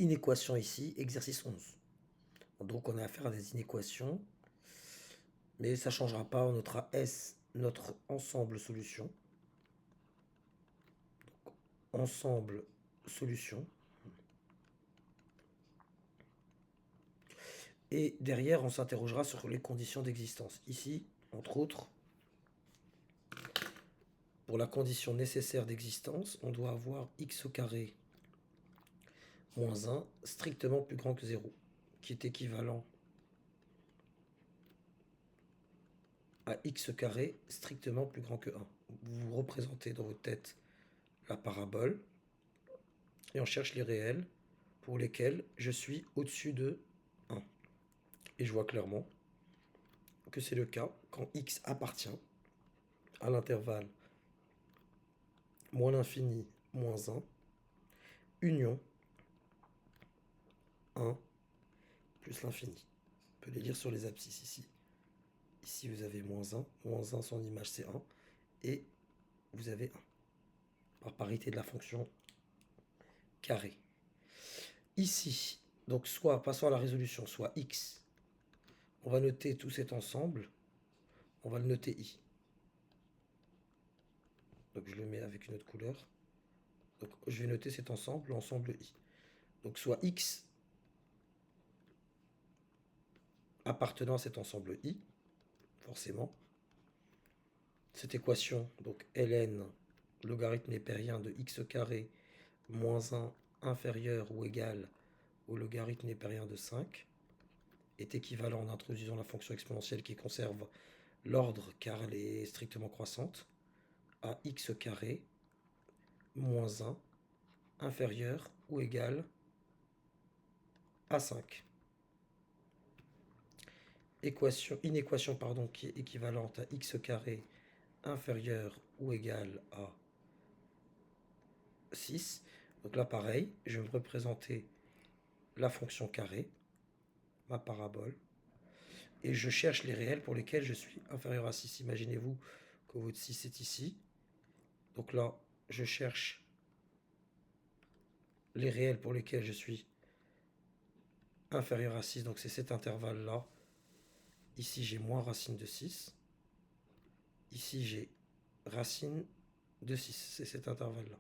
inéquation ici, exercice 11. Donc on a affaire à des inéquations, mais ça ne changera pas, on notera S, notre ensemble solution. Donc, ensemble solution. Et derrière, on s'interrogera sur les conditions d'existence. Ici, entre autres, pour la condition nécessaire d'existence, on doit avoir x au carré moins 1 strictement plus grand que 0, qui est équivalent à x carré strictement plus grand que 1. Vous représentez dans votre tête la parabole et on cherche les réels pour lesquels je suis au-dessus de 1. Et je vois clairement que c'est le cas quand x appartient à l'intervalle moins l'infini moins 1, union 1 plus l'infini. On peut les lire sur les abscisses ici. Ici, vous avez moins 1. Moins 1, son image, c'est 1. Et vous avez 1. Par parité de la fonction carré. Ici, donc soit, passons à la résolution, soit x. On va noter tout cet ensemble. On va le noter i. Donc je le mets avec une autre couleur. Donc je vais noter cet ensemble, l'ensemble i. Donc soit x appartenant à cet ensemble i, forcément. Cette équation, donc ln, logarithme népérien de x carré moins 1 inférieur ou égal au logarithme népérien de 5, est équivalent en introduisant la fonction exponentielle qui conserve l'ordre car elle est strictement croissante, à x carré moins 1 inférieur ou égal à 5. Inéquation qui est équivalente à x carré inférieur ou égal à 6. Donc là, pareil, je vais me représenter la fonction carré, ma parabole, et je cherche les réels pour lesquels je suis inférieur à 6. Imaginez-vous que votre 6 est ici. Donc là, je cherche les réels pour lesquels je suis inférieur à 6. Donc c'est cet intervalle-là. Ici, j'ai moins racine de 6. Ici, j'ai racine de 6. C'est cet intervalle-là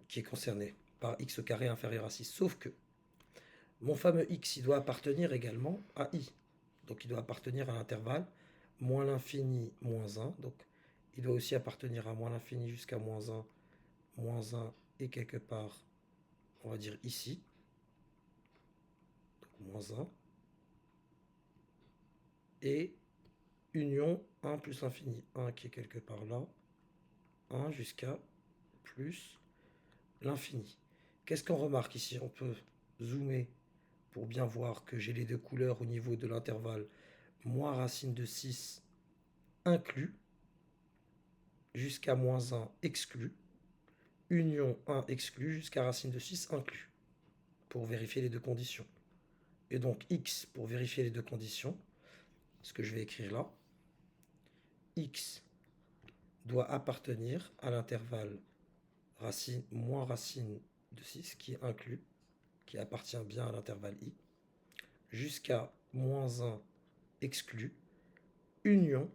qui est concerné par x carré inférieur à 6. Sauf que mon fameux x, il doit appartenir également à i. Donc il doit appartenir à l'intervalle moins l'infini, moins 1. Donc il doit aussi appartenir à moins l'infini jusqu'à moins 1 et quelque part, on va dire ici. Donc moins 1. Et union 1 plus l'infini. 1 qui est quelque part là. 1 jusqu'à plus l'infini. Qu'est-ce qu'on remarque ici? On peut zoomer pour bien voir que j'ai les deux couleurs au niveau de l'intervalle moins racine de 6 inclus jusqu'à moins 1 exclu, union 1 exclu jusqu'à racine de 6 inclus, pour vérifier les deux conditions. Et donc x, pour vérifier les deux conditions, ce que je vais écrire là, x doit appartenir à l'intervalle racine moins racine de 6 qui est inclus, qui appartient bien à l'intervalle i, jusqu'à moins 1 exclu, union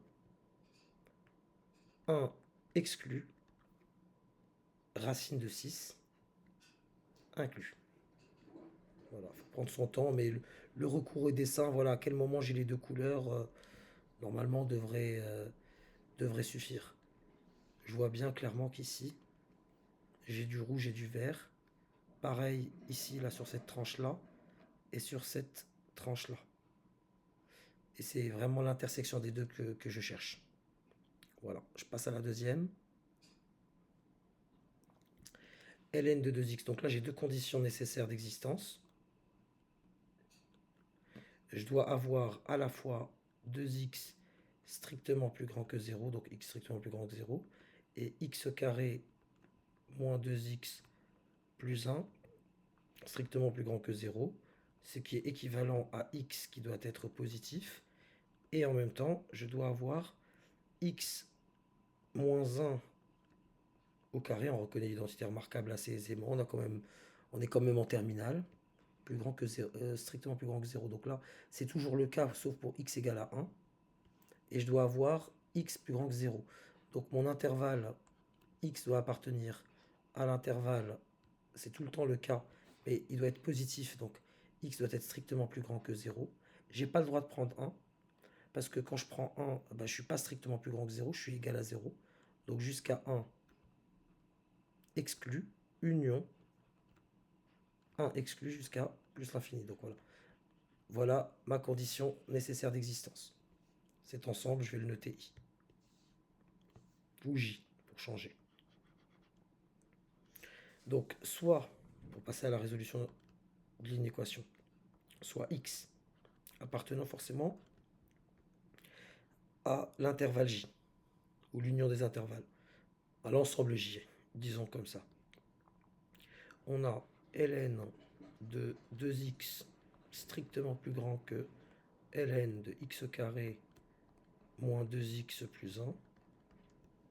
1 exclu, racine de 6 inclus. Voilà, il faut prendre son temps, mais le recours au dessin, voilà, à quel moment j'ai les deux couleurs, normalement devrait suffire. Je vois bien clairement qu'ici, j'ai du rouge et du vert. Pareil ici, là, sur cette tranche-là, et sur cette tranche-là. Et c'est vraiment l'intersection des deux que je cherche. Voilà, je passe à la deuxième. ln de 2x, donc là j'ai deux conditions nécessaires d'existence. Je dois avoir à la fois 2x strictement plus grand que 0, donc x strictement plus grand que 0, et x carré moins 2x plus 1 strictement plus grand que 0, ce qui est équivalent à x qui doit être positif, et en même temps, je dois avoir x moins 1 au carré, on reconnaît l'identité remarquable assez aisément. On est quand même en terminale, plus grand que 0, strictement plus grand que 0. Donc là, c'est toujours le cas, sauf pour x égale à 1. Et je dois avoir x plus grand que 0. Donc mon intervalle x doit appartenir à l'intervalle, c'est tout le temps le cas, mais il doit être positif, donc x doit être strictement plus grand que 0. J'ai pas le droit de prendre 1, parce que quand je prends 1, bah, je ne suis pas strictement plus grand que 0, je suis égal à 0. Donc jusqu'à 1 exclu, union, 1 exclu jusqu'à plus l'infini. Donc voilà. Voilà ma condition nécessaire d'existence. Cet ensemble, je vais le noter I. Ou J, pour changer. Donc soit, pour passer à la résolution de l'inéquation, soit x appartenant forcément à l'intervalle J, ou l'union des intervalles, à l'ensemble J, disons comme ça. On a ln de 2x strictement plus grand que ln de x carré moins 2x plus 1,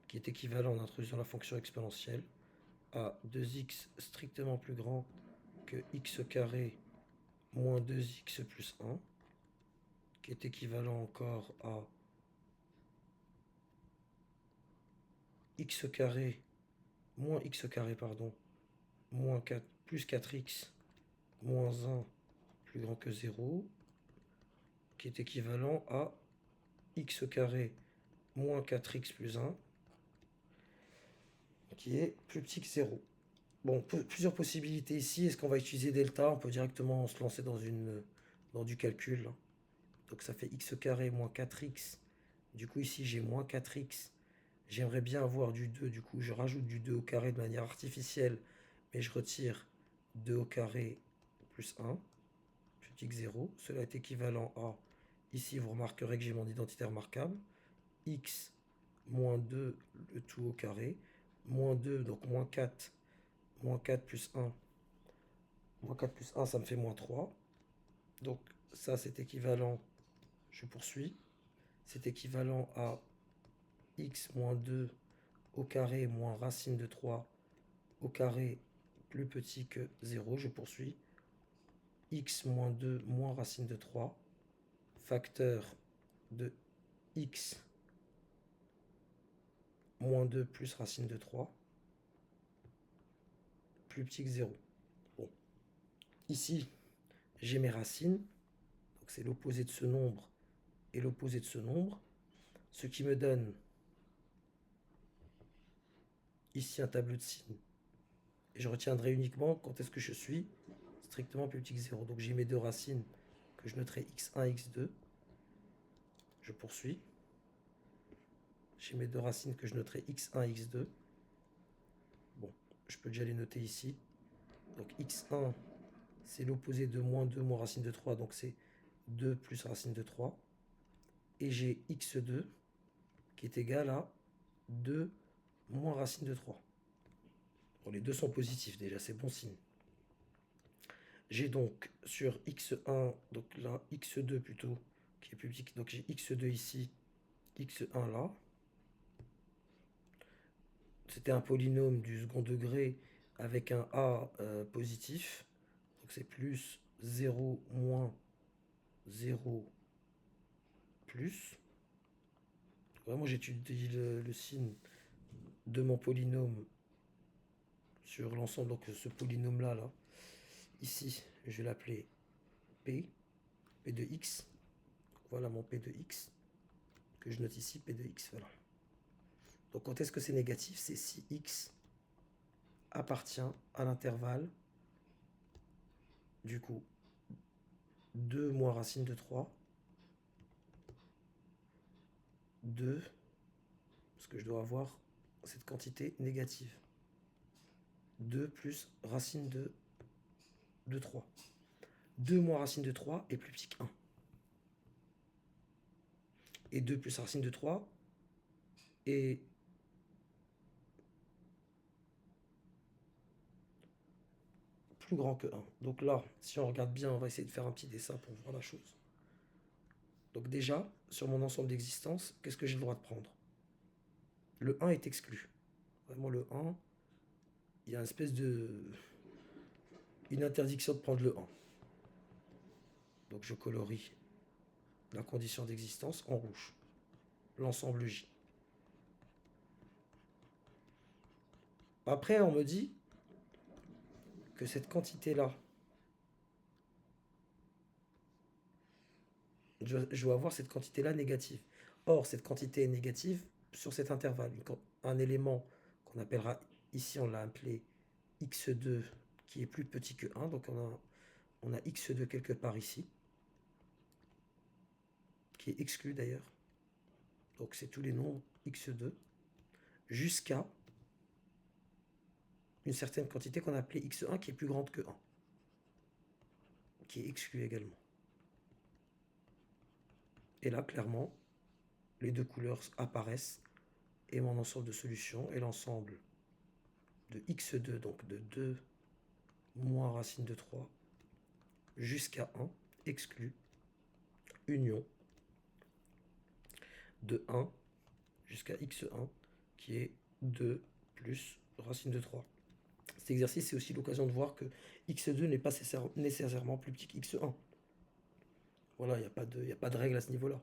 qui est équivalent en introduisant la fonction exponentielle à 2x strictement plus grand que x carré moins 2x plus 1, qui est équivalent encore à x carré moins x carré, pardon, moins 4, plus 4x moins 1 plus grand que 0, qui est équivalent à x carré moins 4x plus 1, qui est plus petit que 0. Bon, plusieurs possibilités ici. Est-ce qu'on va utiliser delta? On peut directement se lancer dans du calcul. Donc ça fait x carré moins 4x. Du coup ici j'ai moins 4x. J'aimerais bien avoir du 2. Du coup je rajoute du 2 au carré de manière artificielle. Mais je retire 2 au carré plus 1. Plus petit que 0. Cela est équivalent à... Ici vous remarquerez que j'ai mon identité remarquable. X moins 2 le tout au carré. Moins 2, donc moins 4. Moins 4 plus 1. Moins 4 plus 1, ça me fait moins 3. Donc ça, c'est équivalent, je poursuis, c'est équivalent à x moins 2 au carré moins racine de 3 au carré plus petit que 0. Je poursuis. X moins 2 moins racine de 3, facteur de x moins 2 plus racine de 3, plus petit que 0. Bon. Ici, j'ai mes racines. Donc c'est l'opposé de ce nombre et l'opposé de ce nombre. Ce qui me donne ici un tableau de signes. Et je retiendrai uniquement quand est-ce que je suis strictement plus petit que 0. Donc j'ai mes deux racines que je noterai x1, x2. Je poursuis. J'ai mes deux racines que je noterai x1, x2. Bon, je peux déjà les noter ici. Donc x1, c'est l'opposé de moins 2 moins racine de 3. Donc c'est 2 plus racine de 3. Et j'ai x2 qui est égal à 2 moins racine de 3. Bon, les deux sont positifs déjà, c'est bon signe. J'ai donc sur x1, donc là, x2 plutôt, qui est plus petit, donc j'ai x2 ici, x1 là. C'était un polynôme du second degré avec un a positif. Donc c'est plus 0 moins 0 plus. Vraiment, j'étudie le signe de mon polynôme sur l'ensemble. Donc ce polynôme-là, là. Ici, je vais l'appeler P de x. Voilà mon P de x, que je note ici, P de x, voilà. Donc quand est-ce que c'est négatif? C'est si x appartient à l'intervalle, du coup, 2 moins racine de 3, 2, parce que je dois avoir cette quantité négative. 2 plus racine de 3. 2 moins racine de 3 est plus petit que 1. Et 2 plus racine de 3 est plus grand que 1. Donc là, si on regarde bien, on va essayer de faire un petit dessin pour voir la chose. Donc déjà, sur mon ensemble d'existence, qu'est-ce que j'ai le droit de prendre? Le 1 est exclu. Vraiment, le 1, il y a une espèce une interdiction de prendre le 1. Donc je colorie la condition d'existence en rouge, l'ensemble J. Après, on me dit que cette quantité-là, je dois avoir cette quantité-là négative. Or, cette quantité est négative sur cet intervalle. Un élément qu'on appellera, ici on l'a appelé x2, qui est plus petit que 1, donc on a x2 quelque part ici, qui est exclu d'ailleurs. Donc c'est tous les nombres x2, jusqu'à une certaine quantité qu'on a appelée x1 qui est plus grande que 1, qui est exclu également. Et là, clairement, les deux couleurs apparaissent et mon ensemble de solutions est l'ensemble de x2, donc de 2 moins racine de 3 jusqu'à 1, exclu, union de 1 jusqu'à x1, qui est 2 plus racine de 3. Cet exercice, c'est aussi l'occasion de voir que x2 n'est pas nécessairement plus petit qu'x1. Voilà, il n'y a pas de règle à ce niveau-là.